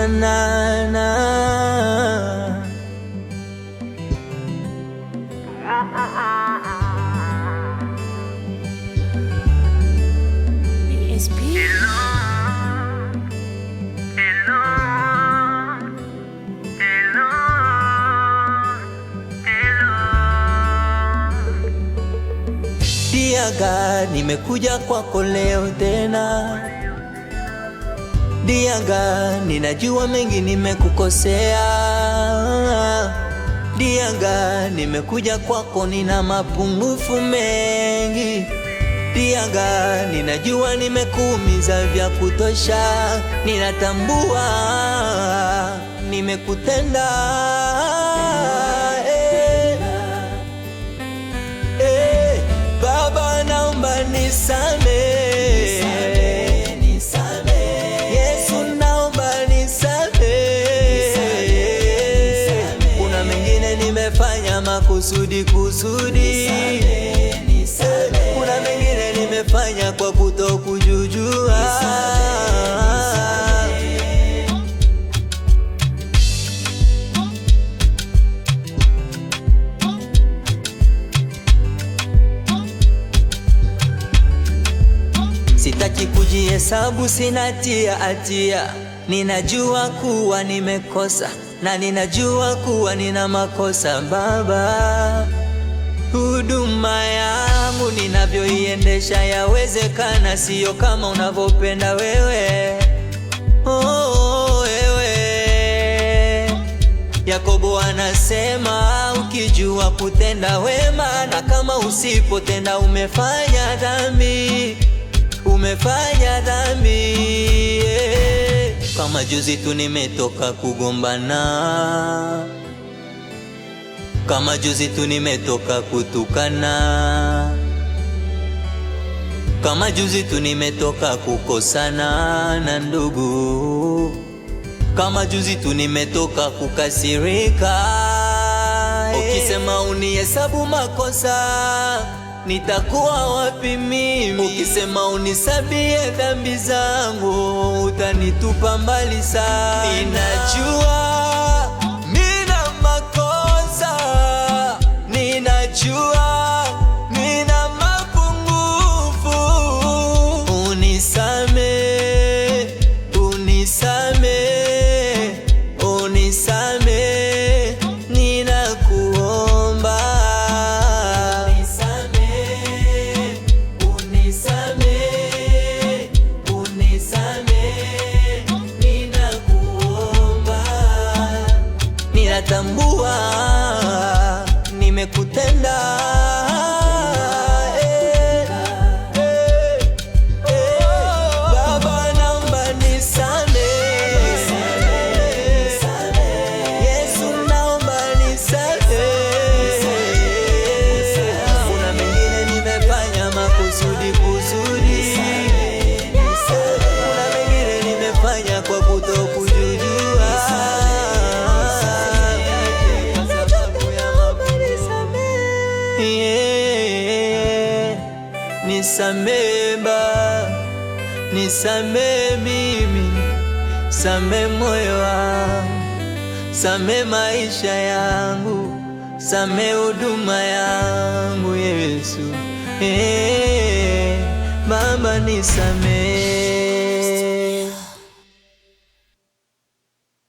na na. Dear God, nimekuja kwako leo tena. Dear God, ninajua mengi nimekukosea. Dear God, nimekuja kwako nina mapungufu mengi. Dear God, ninajua nimekuumiza vya kutosha. Ninatambua nimekutenda. Baba, naomba nisamehe. Yesu, naomba nisamehe. Kuna mengine nimefanya makusudi. Kuna mengine nimefanya kwa kutokujua. Sitaki kujihesabu, sina hatia. Ninajua kuwa nimekosa na ninajua kuwa nina makosa. Baba, huduma yangu ninavyoiendesha yawezekana sio kama unavyopenda wewe. Wewe Yakobo anasema ukijua kutenda wema na kama usipotenda umefanya dhambi. Kama juzi tu nimetoka kugombana, kama juzi tu nimetoka kutukana, kama juzi tu nimetoka kukosana na ndugu, kama juzi tu nimetoka kukasirika. Ukisema unihesabu makosa, nitakuwa wapi mimi? Ukisema unisabie dhambi zangu, utanitupa mbali sana. Ninajua nina makosa, ninajua nina mapungufu. Unisamehe, ninakuomba. Ninatambua nimekutenda. Baba, naomba nisamehe. Yesu, naomba nisamehe. Kuna mengine nimefanya makusudi. Kuna mengine nimefanya kwa kutokujua. Nisamehe Baba, nisamehe mimi, samehe moyo wangu, samehe maisha yangu, samehe huduma yangu Yesu. Baba, nisamehe.